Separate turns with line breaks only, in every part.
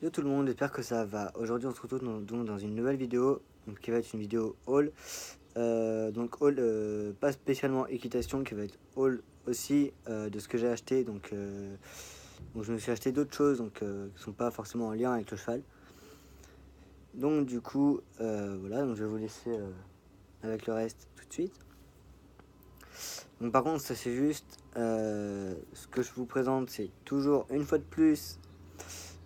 Yo tout le monde, j'espère que ça va. Aujourd'hui on se retrouve donc dans une nouvelle vidéo, donc, qui va être une vidéo haul. Donc haul pas spécialement équitation, qui va être haul aussi de ce que j'ai acheté. Donc je me suis acheté d'autres choses donc, qui ne sont pas forcément en lien avec le cheval. Donc du coup voilà, donc je vais vous laisser avec le reste tout de suite. Donc par contre ça c'est juste ce que je vous présente, c'est toujours une fois de plus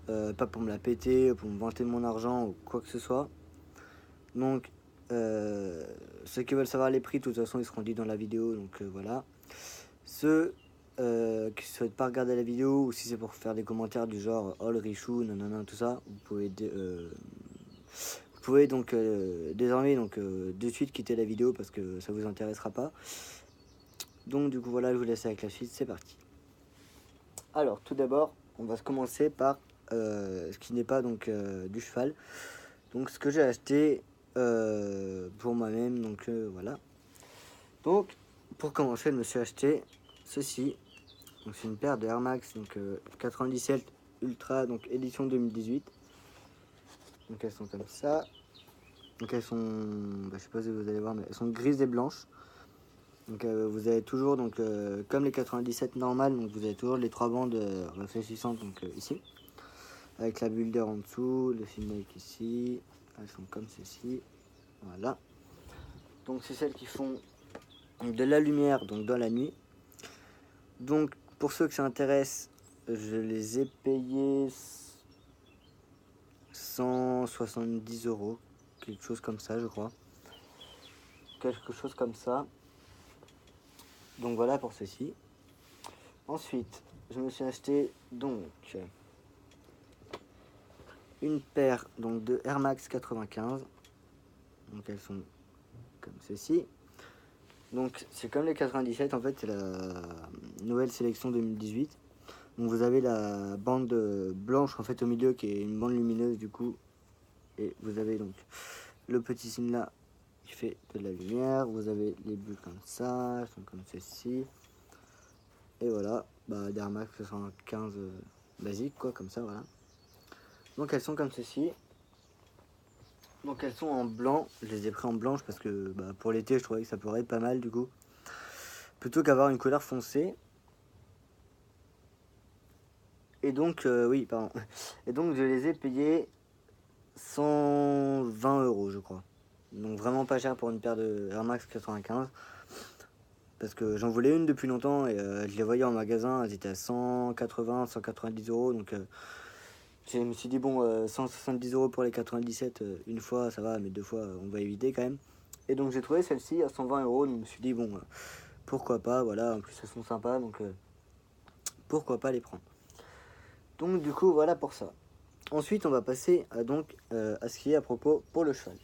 pas pour me la péter, pour me vanter de mon argent ou quoi que ce soit. Donc ceux qui veulent savoir les prix, de toute façon ils seront dit dans la vidéo, donc voilà. Ceux qui ne souhaitent pas regarder la vidéo, ou si c'est pour faire des commentaires du genre oh le richou, nanana, tout ça, vous pouvez donc désormais donc de suite quitter la vidéo parce que ça vous intéressera pas. Donc du coup voilà, je vous laisse avec la suite, c'est parti. Alors tout d'abord on va commencer par ce qui n'est pas donc du cheval, donc ce que j'ai acheté pour moi-même, donc voilà. Donc pour commencer, je me suis acheté ceci, donc c'est une paire de Air Max, donc 97 Ultra, donc édition 2018. Donc elles sont comme ça, donc elles sont, je sais pas si vous allez voir, mais elles sont grises et blanches. Donc vous avez toujours, donc comme les 97 normales, donc vous avez toujours les trois bandes réfléchissantes, donc ici, avec la bulle d'air en dessous, le Finake ici. Elles sont comme ceci, voilà. Donc c'est celles qui font de la lumière donc dans la nuit. Donc pour ceux que ça intéresse, je les ai payés 170 €, quelque chose comme ça je crois. Quelque chose comme ça. Donc voilà pour ceci. Ensuite, je me suis acheté donc une paire donc de Air Max 95. Donc elles sont comme ceci. Donc c'est comme les 97, en fait c'est la nouvelle sélection 2018. Donc vous avez la bande blanche en fait au milieu qui est une bande lumineuse du coup. Et vous avez donc le petit signe là qui fait de la lumière. Vous avez les bulles comme ça, elles sont comme ceci. Et voilà, d'Air Max 75 basique quoi, comme ça voilà. Donc elles sont comme ceci. Donc elles sont en blanc, je les ai pris en blanche parce que pour l'été je trouvais que ça pourrait être pas mal du coup. Plutôt qu'avoir une couleur foncée. Et donc, oui, pardon. Et donc je les ai payés 120 € je crois. Donc vraiment pas cher pour une paire de Air Max 95. Parce que j'en voulais une depuis longtemps et je les voyais en magasin, elles étaient à 180, 190 €. Donc je me suis dit bon, 170 € pour les 97, une fois ça va, mais deux fois on va éviter quand même. Et donc j'ai trouvé celle-ci à 120 €, donc je me suis dit bon, pourquoi pas, voilà, en plus elles sont sympas, donc pourquoi pas les prendre. Donc du coup voilà pour ça. Ensuite on va passer à ce qui est à propos pour le cheval.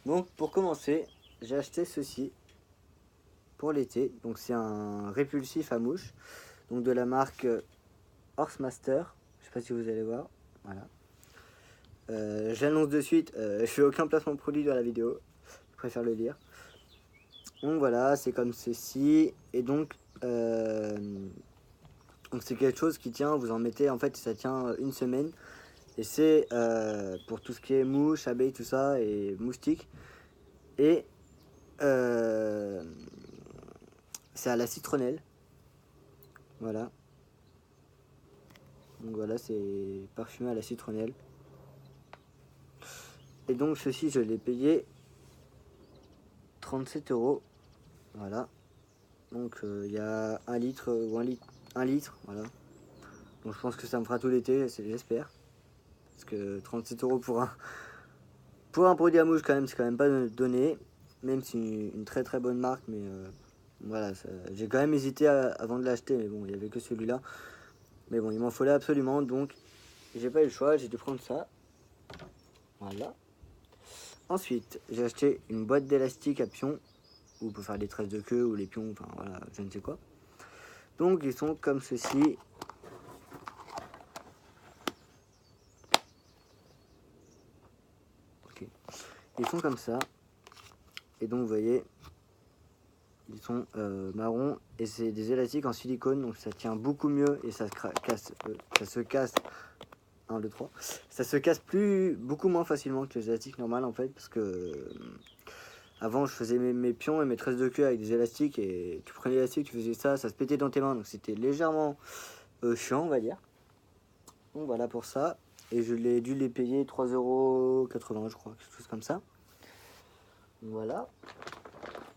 Donc pour commencer, j'ai acheté ceci pour l'été. Donc c'est un répulsif à mouche, donc de la marque Horsemaster. Je sais pas si vous allez voir, voilà. J'annonce de suite, je fais aucun placement de produit dans la vidéo, je préfère le dire. Donc voilà, c'est comme ceci. Et donc c'est quelque chose qui tient, vous en mettez, en fait ça tient une semaine. Et c'est pour tout ce qui est mouches, abeilles, tout ça, et moustiques. Et c'est à la citronnelle. Voilà. Donc voilà, c'est parfumé à la citronnelle. Et donc ceci, je l'ai payé 37 €. Voilà. Donc il y a 1 litre ou 1 litre, voilà. Donc je pense que ça me fera tout l'été, j'espère. Parce que 37 € pour un produit à mouche quand même, c'est quand même pas donné. Même si une très très bonne marque, mais voilà, j'ai quand même hésité avant de l'acheter, mais bon, il n'y avait que celui-là. Mais bon, il m'en fallait absolument, donc j'ai pas eu le choix, j'ai dû prendre ça. Voilà. Ensuite, j'ai acheté une boîte d'élastique à pions, ou pour faire les tresses de queue, ou les pions, enfin voilà, je ne sais quoi. Donc ils sont comme ceci. Ok. Ils sont comme ça. Et donc vous voyez, ils sont marron et c'est des élastiques en silicone, donc ça tient beaucoup mieux et ça se casse 1, 2, 3. Ça se casse beaucoup moins facilement que les élastiques normales en fait, parce que avant je faisais mes pions et mes tresses de queue avec des élastiques, et tu prenais l'élastique, tu faisais ça, ça se pétait dans tes mains, donc c'était légèrement chiant on va dire. Donc voilà pour ça, et je l'ai dû les payer 3,80 € je crois, quelque chose comme ça. Voilà.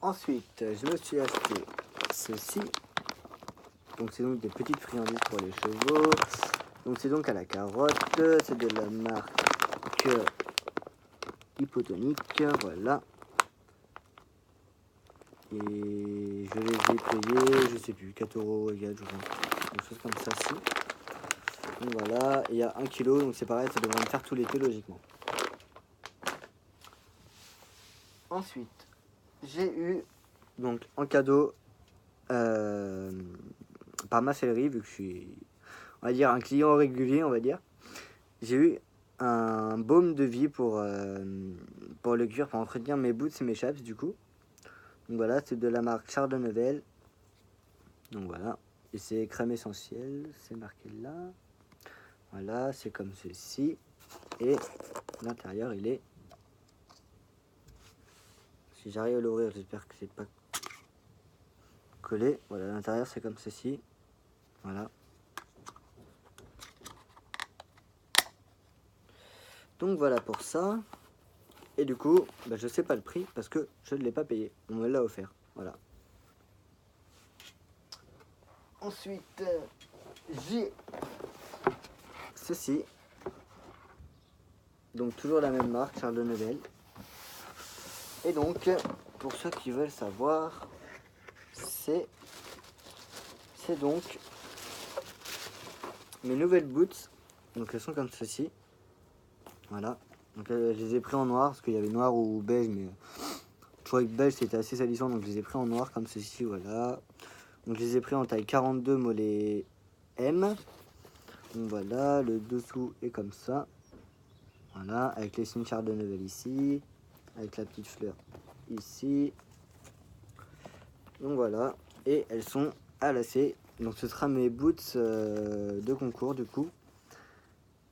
Ensuite, je me suis acheté ceci. Donc c'est donc des petites friandises pour les chevaux. Donc c'est donc à la carotte. C'est de la marque Hypotonique. Voilà. Et je les ai payés, je sais plus, 4 € égal, je crois. Quelque chose comme ça, si. Donc voilà. Et il y a 1 kg, donc c'est pareil, ça devrait me faire tout l'été logiquement. Ensuite, j'ai eu donc en cadeau par ma sellerie, vu que je suis, on va dire, un client régulier, on va dire, j'ai eu un baume de vie pour le cuir, pour entretenir mes boots et mes chaps du coup. Donc voilà, c'est de la marque Chardonnay. Donc voilà, et c'est crème essentielle, c'est marqué là. Voilà, c'est comme ceci, et l'intérieur il est, si j'arrive à l'ouvrir, j'espère que c'est pas collé. Voilà, l'intérieur c'est comme ceci. Voilà. Donc voilà pour ça. Et du coup, bah, je sais pas le prix parce que je ne l'ai pas payé. On me l'a offert. Voilà. Ensuite, j'ai ceci. Donc toujours la même marque, Chardonnay. Et donc, pour ceux qui veulent savoir, c'est donc mes nouvelles boots. Donc elles sont comme ceci. Voilà. Donc je les ai pris en noir parce qu'il y avait noir ou beige, mais je trouvais que beige c'était assez salissant, donc je les ai pris en noir comme ceci. Voilà. Donc je les ai pris en taille 42 mollet M. Donc voilà, le dessous est comme ça. Voilà, avec les signes Chardonnay ici, avec la petite fleur ici. Donc voilà, et elles sont à lacets. Donc ce sera mes boots de concours du coup.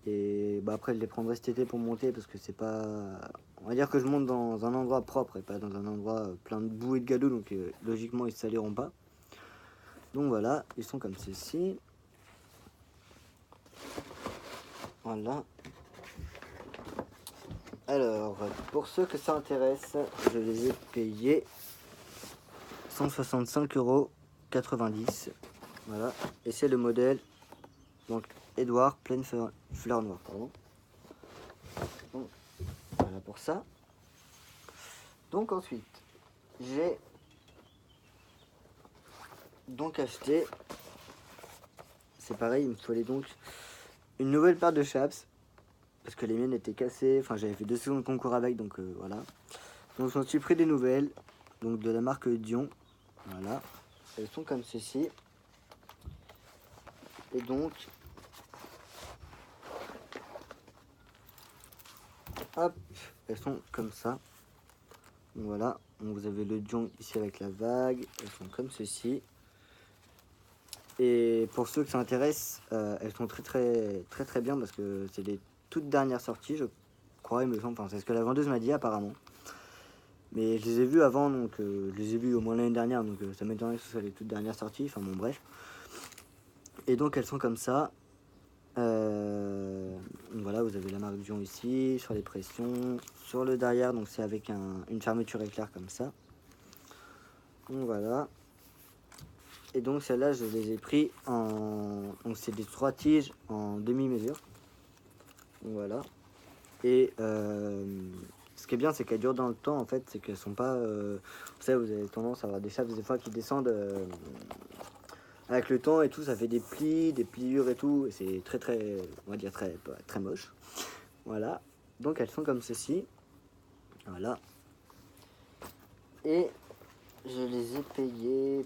Et bah après je les prendrai cet été pour monter parce que c'est pas... On va dire que je monte dans un endroit propre et pas dans un endroit plein de boue et de galou, donc logiquement ils ne saliront pas. Donc voilà, ils sont comme ceci. Voilà. Alors, pour ceux que ça intéresse, je les ai payés 165,90 €. Voilà. Et c'est le modèle, donc Edouard pleine fleur noire. Pardon. Donc, voilà pour ça. Donc ensuite, j'ai donc acheté, c'est pareil, il me fallait donc une nouvelle paire de chaps. Parce que les miennes étaient cassées, enfin j'avais fait 2 saisons de concours avec, donc voilà. Donc j'en suis pris des nouvelles, donc de la marque Dion, voilà. Elles sont comme ceci. Et donc, hop, elles sont comme ça. Donc voilà, donc vous avez le Dion ici avec la vague, elles sont comme ceci. Et pour ceux que ça intéresse, elles sont très bien parce que c'est les toutes dernières sorties, je crois, il me semble. Enfin, c'est ce que la vendeuse m'a dit apparemment. Mais je les ai vus avant, donc je les ai vus au moins l'année dernière, donc ça m'étonnerait que ce soit les toutes dernières sorties, enfin bon bref. Et donc elles sont comme ça. Voilà, vous avez la marque Dion ici, sur les pressions, sur le derrière, donc c'est avec une fermeture éclair comme ça. Donc voilà. Et donc celles-là, je les ai pris en... Donc c'est des 3 tiges en demi-mesure. Donc voilà. Et ce qui est bien, c'est qu'elles durent dans le temps, en fait, c'est qu'elles sont pas... vous savez, vous avez tendance à avoir des chaps des fois qui descendent avec le temps et tout, ça fait des plis, des pliures et tout, et c'est on va dire très moche. Voilà. Donc elles sont comme ceci. Voilà. Et je les ai payées.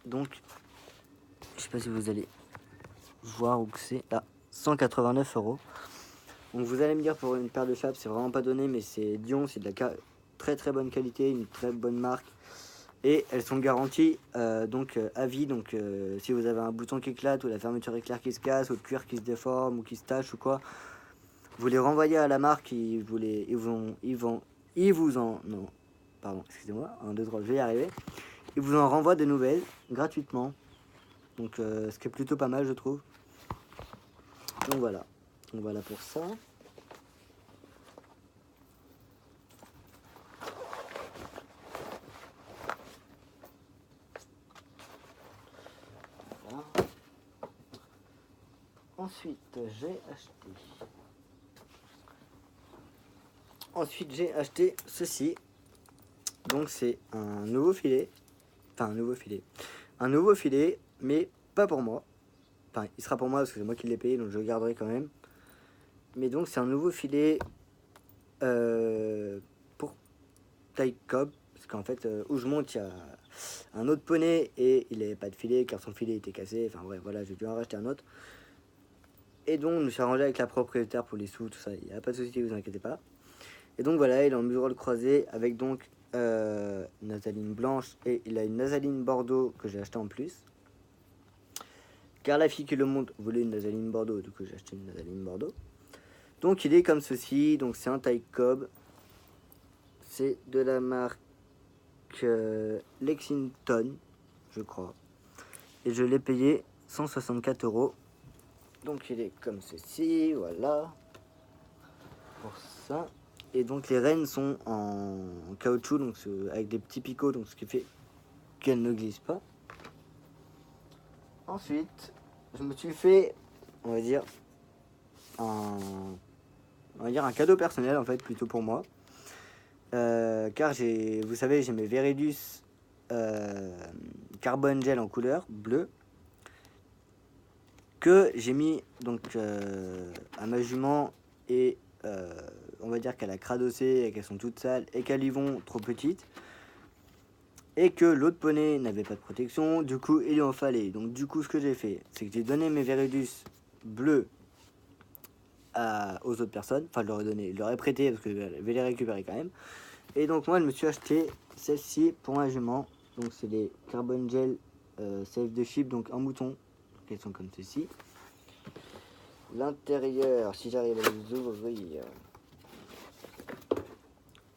Donc, je sais pas si vous allez voir où que c'est. Là, 189 €. Donc vous allez me dire, pour une paire de chaps, c'est vraiment pas donné, mais c'est Dion, c'est de la très bonne qualité, une très bonne marque. Et elles sont garanties à vie. Donc si vous avez un bouton qui éclate ou la fermeture éclair qui se casse ou le cuir qui se déforme ou qui se tache ou quoi, vous les renvoyez à la marque, ils vous en non, pardon, excusez-moi, 1, 2, 3, je vais y arriver. Ils vous en renvoient de nouvelles gratuitement. Donc ce qui est plutôt pas mal, je trouve. Donc voilà pour ça. Voilà. Ensuite j'ai acheté ceci. Donc c'est un nouveau filet. Enfin un nouveau filet, mais pas pour moi. Enfin, il sera pour moi parce que c'est moi qui l'ai payé, donc je le garderai quand même. Mais donc c'est un nouveau filet pour taille cob. Parce qu'en fait, où je monte, il y a un autre poney et il n'avait pas de filet car son filet était cassé. Enfin bref, voilà, j'ai dû en racheter un autre. Et donc, je me suis arrangé avec la propriétaire pour les sous, tout ça. Il n'y a pas de souci, vous inquiétez pas. Et donc voilà, il est en muserolle croisée avec donc une nasaline blanche et il a une nasaline bordeaux que j'ai acheté en plus. Car la fille qui le monte voulait une nasaline bordeaux, du coup j'ai acheté une nasaline bordeaux. Donc il est comme ceci, donc c'est un taille cob. C'est de la marque Lexington, je crois. Et je l'ai payé 164 €. Donc il est comme ceci, voilà. Pour ça. Et donc les rênes sont en caoutchouc, donc avec des petits picots, donc ce qui fait qu'elles ne glissent pas. Ensuite, je me suis fait, on va dire un cadeau personnel en fait, plutôt pour moi. Car vous savez, j'ai mes Veridus Carbon Gel en couleur bleue que j'ai mis donc à ma jument et on va dire qu'elle a cradossé et qu'elles sont toutes sales et qu'elles y vont trop petites et que l'autre poney n'avait pas de protection, du coup il lui en fallait. Donc du coup ce que j'ai fait, c'est que j'ai donné mes Veridus bleus aux autres personnes, enfin je leur ai prêté parce que je vais les récupérer quand même. Et donc moi je me suis acheté celle-ci pour ma jument, donc c'est les Carbon Gel Save the Ship, donc en mouton, elles sont comme ceci. L'intérieur, si j'arrive à les ouvrir,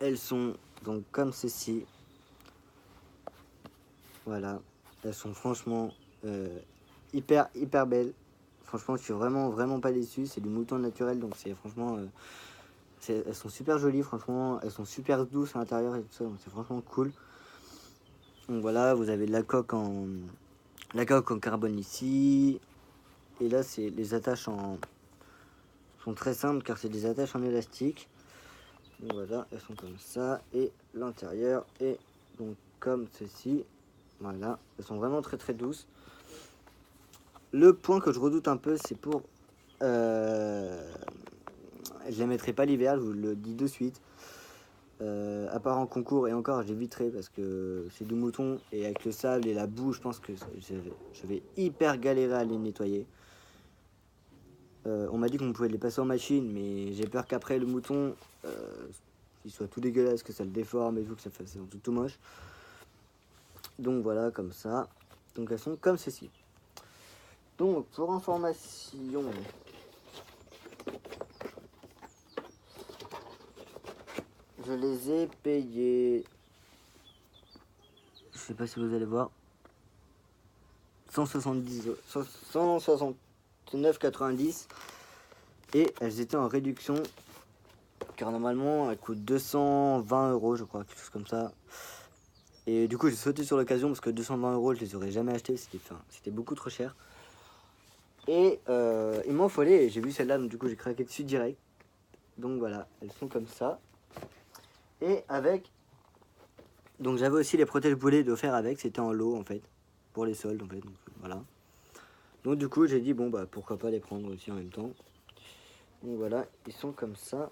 elles sont donc comme ceci. Voilà, elles sont franchement hyper belles. Franchement, je suis vraiment pas déçu. C'est du mouton naturel, donc c'est franchement, elles sont super jolies. Franchement, elles sont super douces à l'intérieur et tout ça, donc c'est franchement cool. Donc voilà, vous avez la coque en carbone ici. Et là, c'est les attaches sont très simples car c'est des attaches en élastique. Donc voilà, elles sont comme ça. Et l'intérieur est donc comme ceci. Voilà, elles sont vraiment très douces. Le point que je redoute un peu, c'est pour... je les mettrai pas l'hiver, je vous le dis de suite. À part en concours, et encore, j'éviterai parce que c'est du mouton. Et avec le sable et la boue, je pense que je vais hyper galérer à les nettoyer. On m'a dit qu'on pouvait les passer en machine, mais j'ai peur qu'après le mouton, il soit tout dégueulasse, que ça le déforme et tout, que ça fasse tout moche. Donc voilà, comme ça. Donc elles sont comme ceci. Donc pour information, je les ai payées, je sais pas si vous allez voir, 169,90 et elles étaient en réduction car normalement elles coûtent 220 € je crois, quelque chose comme ça. Et du coup j'ai sauté sur l'occasion parce que 220 € je les aurais jamais achetés, c'était beaucoup trop cher. Et il m'en fallait, et j'ai vu celle-là, donc du coup j'ai craqué dessus direct. Donc voilà, elles sont comme ça. Et avec, donc j'avais aussi les protège boulets d'offert avec, c'était en lot en fait, pour les soldes en fait, donc voilà. Donc du coup j'ai dit bon bah pourquoi pas les prendre aussi en même temps. Donc voilà, ils sont comme ça.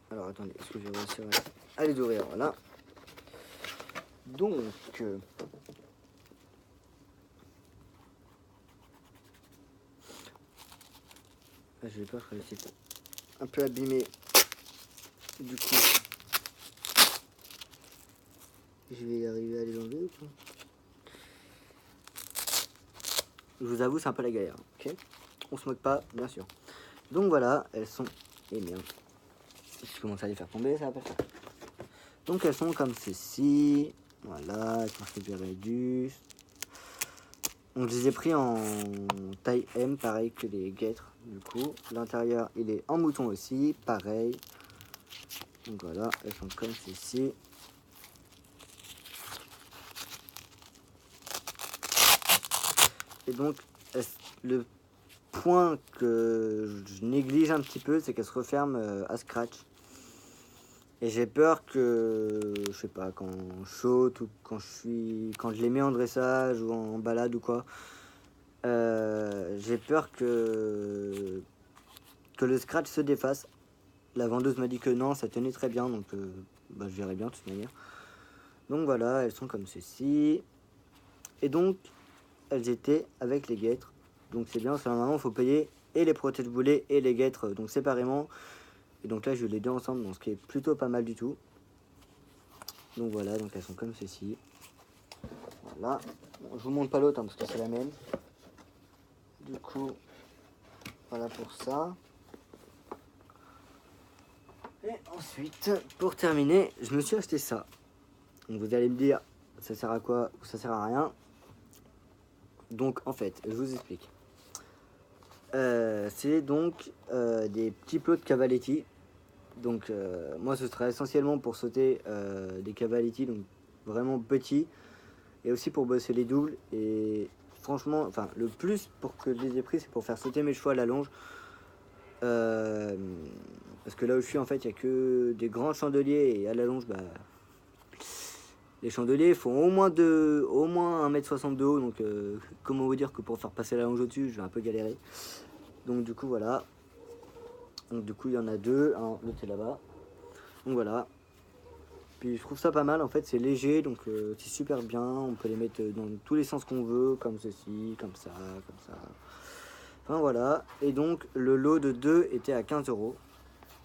Alors attendez, est-ce que je vais réussir à les ouvrir, voilà. Donc j'ai peur que c'est un peu abîmé. Du coup Je vais y arriver à les enlever ou pas? Je vous avoue, c'est un peu la galère, ok? On se moque pas, bien sûr. Donc voilà, elles sont... Eh merde. Si je commence à les faire tomber, ça va pas le faire. Donc elles sont comme ceci. Voilà, elles sont bien réduites. Donc je les ai pris en taille M, pareil que les guêtres. Du coup, l'intérieur, il est en mouton aussi, pareil. Donc voilà, elles sont comme ceci. Et donc, le point que je néglige un petit peu, c'est qu'elle se referme à scratch. Et j'ai peur que, je sais pas, quand je saute ou quand je les mets en dressage ou en balade ou quoi, j'ai peur que le scratch se défasse. La vendeuse m'a dit que non, ça tenait très bien, donc bah, je verrai bien de toute manière. Donc voilà, elles sont comme ceci. Et donc, elles étaient avec les guêtres. Donc c'est bien, normalement il faut payer et les protège-boulets et les guêtres donc séparément. Et donc là je les deux ensemble, donc ce qui est plutôt pas mal du tout. Donc voilà, donc elles sont comme ceci. Voilà. Bon, je vous montre pas l'autre hein, parce que c'est la même. Du coup, voilà pour ça. Et ensuite, pour terminer, je me suis acheté ça. Donc vous allez me dire, ça sert à quoi ou ça sert à rien. Donc en fait, je vous explique. C'est donc des petits plots de cavaletti. Donc moi ce sera essentiellement pour sauter des cavaletti, donc vraiment petits. Et aussi pour bosser les doubles. Et franchement, enfin le plus pour que je les ai pris, c'est pour faire sauter mes chevaux à la longe. Parce que là où je suis en fait, il n'y a que des grands chandeliers. Et à la longe, bah, les chandeliers font au moins 1m60 de haut. Donc comment vous dire que pour faire passer la longe au-dessus, je vais un peu galérer. Donc du coup voilà. Donc du coup il y en a deux, l'autre est là-bas. Donc voilà. Puis je trouve ça pas mal, en fait c'est léger, donc c'est super bien. On peut les mettre dans tous les sens qu'on veut, comme ceci, comme ça, comme ça. Enfin voilà. Et donc le lot de 2 était à 15 €.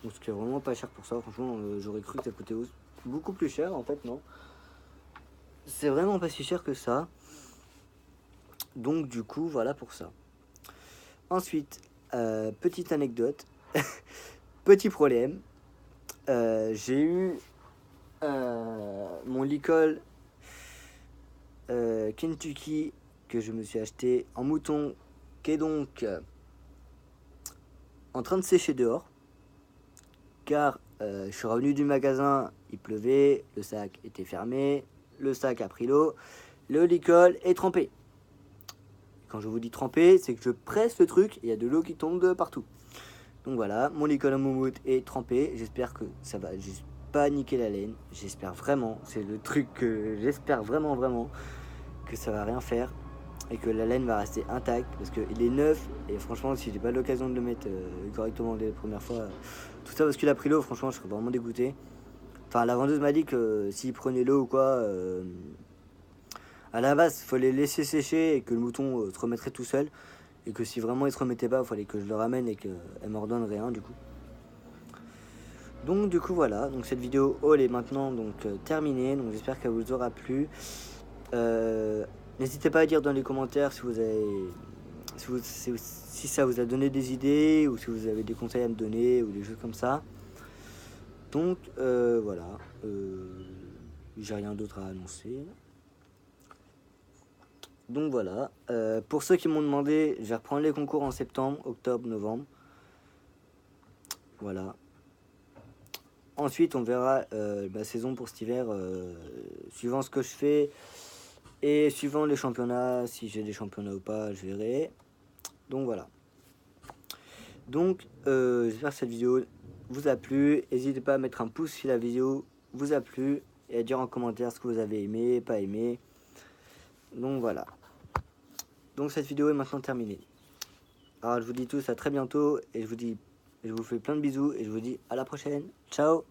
Donc ce qui est vraiment pas cher pour ça. Franchement j'aurais cru que ça coûtait beaucoup plus cher, en fait non. C'est vraiment pas si cher que ça. Donc du coup voilà pour ça. Ensuite, petite anecdote. Petit problème. J'ai eu mon licol Kentucky que je me suis acheté en mouton, qui est donc en train de sécher dehors, car je suis revenu du magasin, il pleuvait, le sac était fermé, le sac a pris l'eau, le licol est trempé. Quand je vous dis trempé, c'est que je presse le truc et il y a de l'eau qui tombe de partout. Donc voilà, mon licol en moumoute est trempé, j'espère que ça va juste pas niquer la laine, j'espère vraiment, c'est le truc que j'espère vraiment que ça va rien faire et que la laine va rester intacte parce qu'il est neuf et franchement si j'ai pas l'occasion de le mettre correctement dès la première fois, tout ça parce qu'il a pris l'eau, franchement je serais vraiment dégoûté. Enfin la vendeuse m'a dit que s'il prenait l'eau ou quoi, à la base il fallait laisser sécher et que le mouton se remettrait tout seul, et que si vraiment il se remettait pas il fallait que je le ramène et qu'elle m'ordonne rien du coup. Donc du coup voilà, donc cette vidéo haul est maintenant donc terminée, donc j'espère qu'elle vous aura plu. N'hésitez pas à dire dans les commentaires si vous avez si ça vous a donné des idées ou si vous avez des conseils à me donner ou des choses comme ça. Donc voilà, j'ai rien d'autre à annoncer. Donc voilà, pour ceux qui m'ont demandé, je vais reprendre les concours en septembre, octobre, novembre. Voilà. Ensuite, on verra la saison pour cet hiver, suivant ce que je fais et suivant les championnats, si j'ai des championnats ou pas, je verrai. Donc voilà. Donc, j'espère que cette vidéo vous a plu. N'hésitez pas à mettre un pouce si la vidéo vous a plu et à dire en commentaire ce que vous avez aimé, pas aimé. Donc voilà. Donc cette vidéo est maintenant terminée. Alors je vous dis tous à très bientôt et je vous fais plein de bisous et je vous dis à la prochaine. Ciao!